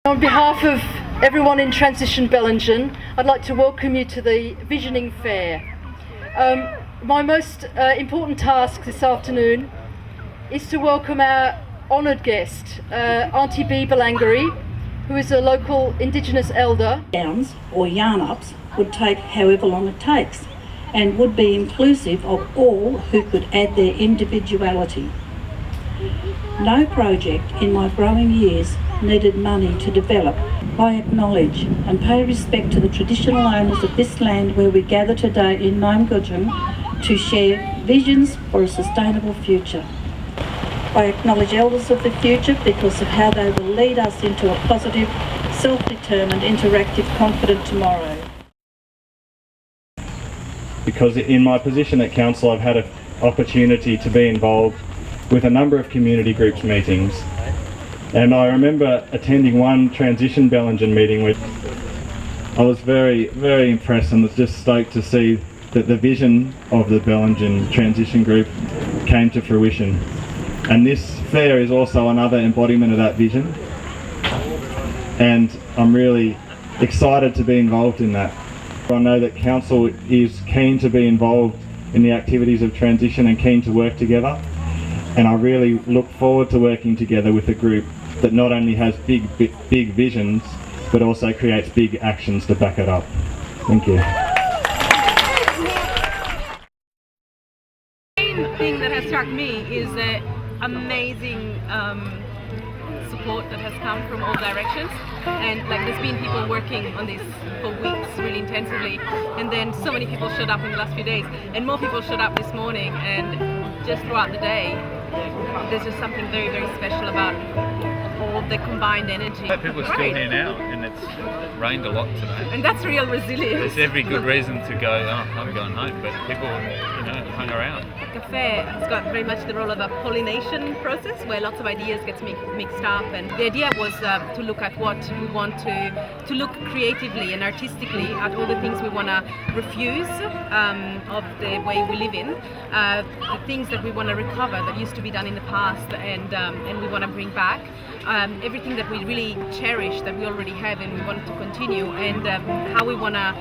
On behalf of everyone in Transition Bellingen, I'd like to welcome you to the Visioning Fair. My most important task this afternoon is to welcome our honoured guest, Auntie B. Bellingen, who is a local Indigenous elder. Downs or yarn-ups would take however long it takes and would be inclusive of all who could add their individuality. No project in my growing years needed money to develop. I acknowledge and pay respect to the traditional owners of this land where we gather today in Namgudjung to share visions for a sustainable future. I acknowledge elders of the future because of how they will lead us into a positive, self-determined, interactive, confident tomorrow. Because in my position at council I've had an opportunity to be involved with a number of community groups meetings, and I remember attending one Transition Bellingen meeting which I was very impressed and was just stoked to see that the vision of the Bellingen Transition Group came to fruition. And this fair is also another embodiment of that vision, and I'm really excited to be involved in that. I know that council is keen to be involved in the activities of transition and keen to work together, and I really look forward to working together with a group that not only has big visions but also creates big actions to back it up. Thank you. The main thing that has struck me is the amazing support that has come from all directions, and like there's been people working on this for weeks really intensively, and then so many people showed up in the last few days, and more people showed up this morning, and just throughout the day there's just something very special about all the combined energy. People are still here now, and it's rained a lot today. And that's real resilience. There's every good reason to go, oh, I'm going home, but people, hung around. The fair has got very much the role of a pollination process where lots of ideas get mixed up, and the idea was to look at what we want to look creatively and artistically at all the things we want to refuse of the way we live in, the things that we want to recover that used to be done in the past, and we want to bring back. Everything that we really cherish that we already have and we want to continue, and how we want to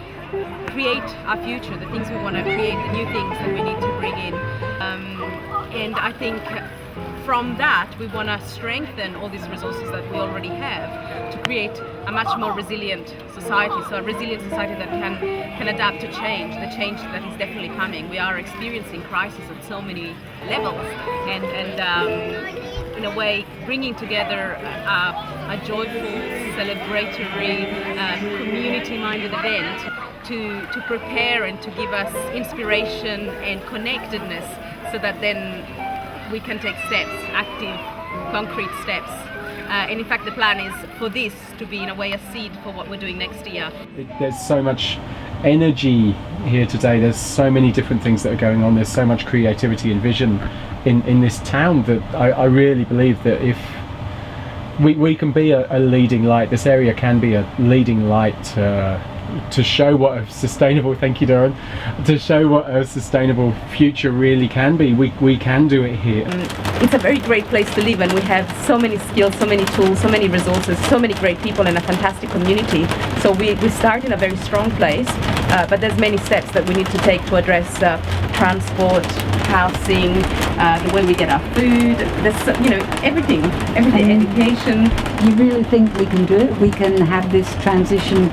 create our future, the things we want to create, the new things that we need to bring in. And I think from that we want to strengthen all these resources that we already have to create a much more resilient society. So a resilient society that can adapt to change, the change that is definitely coming. We are experiencing crisis at so many levels, and in a way bringing together a joyful, celebratory, community-minded event to prepare and to give us inspiration and connectedness, so that then we can take steps, active, concrete steps. And in fact the plan is for this to be in a way a seed for what we're doing next year. There's so much energy here today, there's so many different things that are going on, there's so much creativity and vision in this town that I really believe that if we can be a leading light, this area can be a leading light to show what a sustainable, thank you Darren, to show what a sustainable future really can be. We can do it here. It's a very great place to live, and we have so many skills, so many tools, so many resources, so many great people, and a fantastic community. So we start in a very strong place, but there's many steps that we need to take to address transport, housing, the way we get our food, there's, everything, education. You really think we can do it? We can have this transition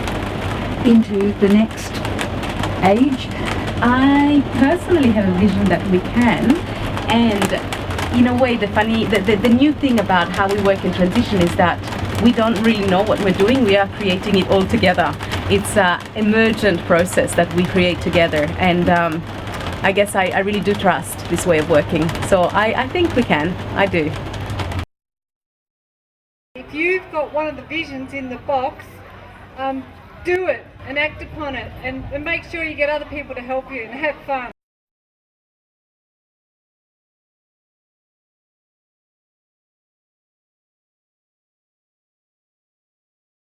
into the next age? I personally have a vision that we can, and in a way the new thing about how we work in transition is that we don't really know what we're doing, we are creating it all together. It's an emergent process that we create together, and I guess I really do trust this way of working, so I think we can, I do. If you've got one of the visions in the box, do it and act upon it, and make sure you get other people to help you and have fun.